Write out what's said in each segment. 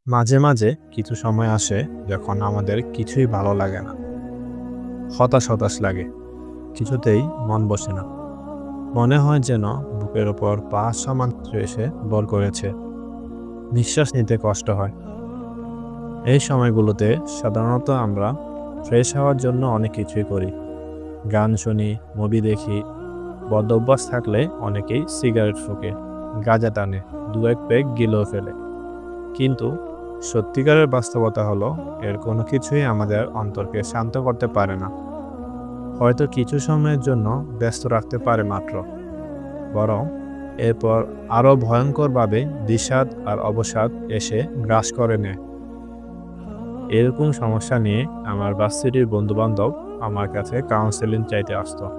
মাঝে মাঝে কিছু সময় আসে যখন আমাদের কিছুই ভালো লাগে না। হতাশ হতাশ লাগে। কিছুতেই মন বসে না। মনে হয় যেন বুকের ওপর পাঁচ সমান এসে ভর করেছে। নিঃশ্বাস নিতে কষ্ট হয়। এই সময়গুলোতে সাধারণত আমরা ফ্রেশ হওয়ার জন্য অনেক কিছুই করি। গান শুনি, মুভি দেখি, বদ অভ্যাস থাকলে অনেকেই সিগারেট ফুঁকে, গাঁজা টানে, দু এক পেগ গিলেও ফেলে। কিন্তু সত্যিকারের বাস্তবতা হলো এর কোনো কিছুই আমাদের অন্তরকে শান্ত করতে পারে না। হয়তো কিছু সময়ের জন্য ব্যস্ত রাখতে পারে মাত্র, বরং এরপর আরও ভয়ঙ্করভাবে বিষাদ আর অবসাদ এসে গ্রাস করে নেয়। এরকম সমস্যা নিয়ে আমার ভার্সিটির বন্ধুবান্ধব আমার কাছে কাউন্সেলিং চাইতে আসতো।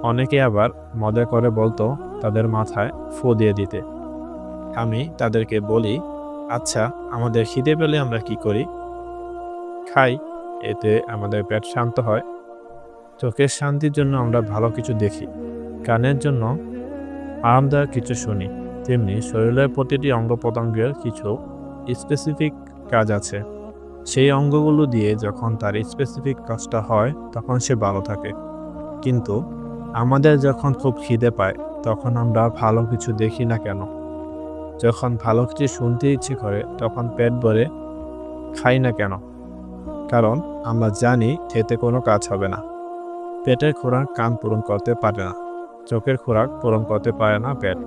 অনেকে আবার মজা করে বলতো তাদের মাথায় ফু দিয়ে দিতে। আমি তাদেরকে বলি, আচ্ছা, আমাদের খিদে পেলে আমরা কি করি? খাই। এতে আমাদের পেট শান্ত হয়। চোখের শান্তির জন্য আমরা ভালো কিছু দেখি। কানের জন্য আরামদায়ক কিছু শুনি। তেমনি শরীরের প্রতিটি অঙ্গ প্রত্যঙ্গের কিছু স্পেসিফিক কাজ আছে। সেই অঙ্গগুলো দিয়ে যখন তার স্পেসিফিক কাজটা হয় তখন সে ভালো থাকে। কিন্তু আমাদের যখন খুব খিদে পায় তখন আমরা ভালো কিছু দেখি না কেন? যখন ভালো কিছু শুনতে ইচ্ছে করে তখন পেট ভরে খাই না কেন? কারণ আমরা জানি খেতে কোনো কাজ হবে না। পেটের খোরাক কান পূরণ করতে পারে না, চোখের খোরাক পূরণ করতে পারে না পেট।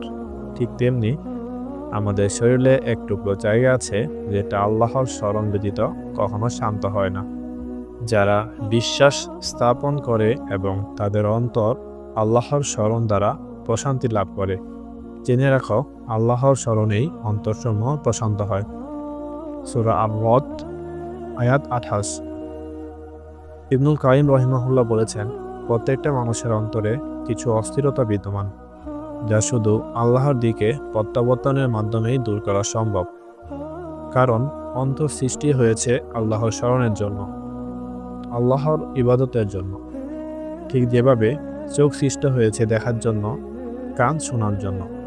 ঠিক তেমনি আমাদের শরীরে এক টুকরো জায়গা আছে যেটা আল্লাহর স্মরণ ব্যতীত কখনো শান্ত হয় না। যারা বিশ্বাস স্থাপন করে এবং তাদের অন্তর আল্লাহর স্মরণ দ্বারা প্রশান্তি লাভ করে, জেনে রাখো আল্লাহর স্মরণেই অন্তরসমূহ প্রশান্ত হয়। সূরা আর-রদ আয়াত 28। ইবনুল কাইয়িম রাহিমাহুল্লাহ বলেছেন, প্রত্যেকটা মানুষের অন্তরে কিছু অস্থিরতা বিদ্যমান, যা শুধু আল্লাহর দিকে প্রত্যাবর্তনের মাধ্যমেই দূর করা সম্ভব। কারণ অন্তর সৃষ্টি হয়েছে আল্লাহর স্মরণের জন্য, আল্লাহর ইবাদতের জন্য। ঠিক যেভাবে চোখ সৃষ্ট হয়েছে দেখার জন্য, কান শোনার জন্য।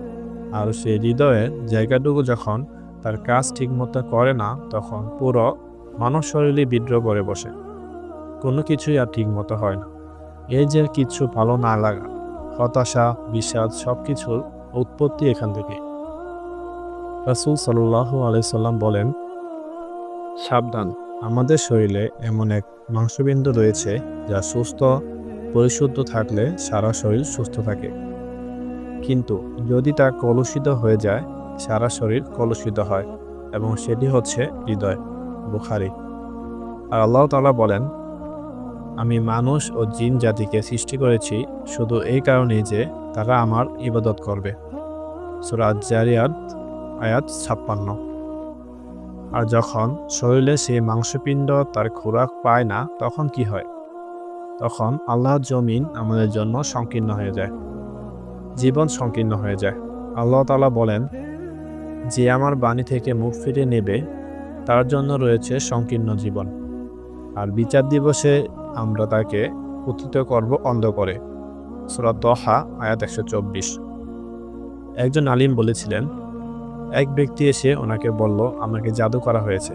আর সেই হৃদয়ের জায়গাটুকু যখন তার কাজ ঠিকমতো করে না, তখন পুরো মানব শরীরই বিদ্রোহ করে বসে। কোনো কিছুই আর ঠিকমতো হয় না। এই যে কিছু ভালো না লাগা, হতাশা, বিষাদ, সবকিছুর উৎপত্তি এখান থেকে। রাসূল সাল্লাল্লাহু আলাইহি সাল্লাম বলেন, সাবধান, আমাদের শরীরে এমন এক মাংসবিন্দু রয়েছে যা সুস্থ, পরিশুদ্ধ থাকলে সারা শরীর সুস্থ থাকে। কিন্তু যদি তা কলুষিত হয়ে যায়, সারা শরীর কলুষিত হয়, এবং সেটি হচ্ছে হৃদয়। বুখারী। আর আল্লাহ তাআলা বলেন, আমি মানুষ ও জিন জাতিকে সৃষ্টি করেছি শুধু এই কারণেই যে তারা আমার ইবাদত করবে। সূরা আয-যারিয়াত আয়াত 56। আর যখন শরীরে সেই মাংসপিণ্ড তার খোরাক পায় না, তখন কি হয়? তখন আল্লাহর জমিন আমাদের জন্য সংকীর্ণ হয়ে যায়, জীবন সংকীর্ণ হয়ে যায়। আল্লাহ তাআলা বলেন, যে আমার বাণী থেকে মুখ ফিরিয়ে নেবে তার জন্য রয়েছে সংকীর্ণ জীবন, আর বিচার দিবসে আমরা তাকে পতিত করব অন্ধকারে। সূরা তহা আয়াত 124। একজন আলিম বলেছিলেন, এক ব্যক্তি এসে ওনাকে বলল, আমাকে জাদু করা হয়েছে,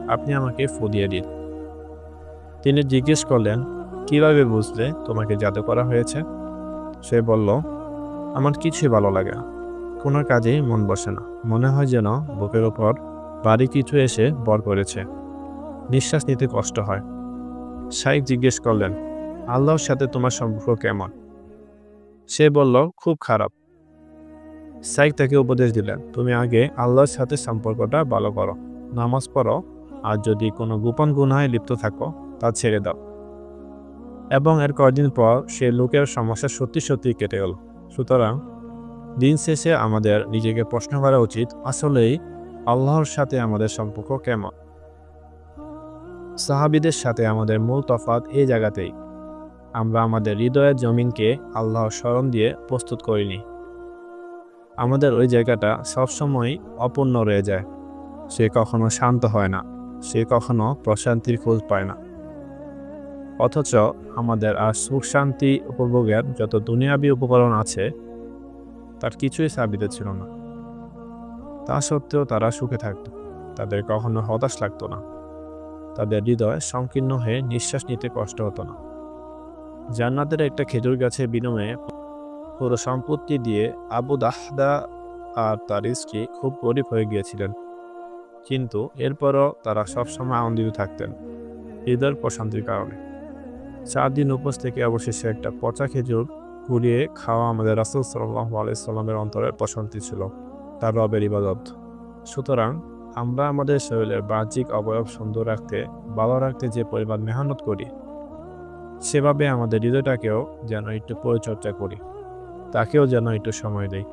আপনি আমাকে ফু দিয়ে দিন। তিনি জিজ্ঞেস করলেন, কিভাবে বুঝলে তোমাকে জাদু করা হয়েছে? সে বলল, আমার কিছুই ভালো লাগে না, কোনো কাজেই মন বসে না, মনে হয় যেন বুকের ওপর ভারী কিছু এসে ভর করেছে, নিঃশ্বাস নিতে কষ্ট হয়। শাইখ জিজ্ঞেস করলেন, আল্লাহর সাথে তোমার সম্পর্ক কেমন? সে বলল, খুব খারাপ। শাইখ তাকে উপদেশ দিলেন, তুমি আগে আল্লাহর সাথে সম্পর্কটা ভালো করো, নামাজ পড়ো, আর যদি কোনো গোপন গুনাহে লিপ্ত থাকো তা ছেড়ে দাও। এবং এর কয়েকদিন পর সে লোকের সমস্যা সত্যি সত্যি কেটে গেল। সুতরাং দিন শেষে আমাদের নিজেকে প্রশ্ন করা উচিত, আসলেই আল্লাহর সাথে আমাদের সম্পর্ক কেমন? সাহাবীদের সাথে আমাদের মূল তফাৎ এই জায়গাতেই। আমরা আমাদের হৃদয়ের জমিনকে আল্লাহর স্মরণ দিয়ে প্রস্তুত করিনি। আমাদের ওই জায়গাটা সবসময় অপূর্ণ রয়ে যায়। সে কখনো শান্ত হয় না, সে কখনো প্রশান্তির খোঁজ পায় না। অথচ আমাদের আর সুখ শান্তি উপভোগের যত দুনিয়াবি উপকরণ আছে তার কিছুই সাবিতে ছিল না। তা সত্ত্বেও তারা সুখে থাকত, তাদের কখনো হতাশ লাগতো না, তাদের হৃদয় সংকীর্ণ হয়ে নিঃশ্বাস নিতে কষ্ট হতো না। জান্নাতের একটা খেজুর গাছের বিনিময়ে পুরো সম্পত্তি দিয়ে আবু দাহদা আর তার স্ত্রী খুব গরিব হয়ে গিয়েছিলেন, কিন্তু এরপরও তারা সবসময় আনন্দিত থাকতেন হৃদয়ের প্রশান্তির কারণে। 4 দিন উপোস থেকে অবশেষে একটা পচা খেজুর কুড়িয়ে খাওয়া আমাদের রাসূল সাল্লাল্লাহু আলাইহি সাল্লামের অন্তরের প্রশান্তি ছিল, তার রবের ইবাদত। সুতরাং আমরা আমাদের শরীরের বাহ্যিক অবয়ব সুন্দর রাখতে, ভালো রাখতে যে পরিমাণ মেহনত করি, সেভাবে আমাদের হৃদয়টাকেও যেন একটু পরিচর্যা করি, তাকেও যেন একটু সময় দেই।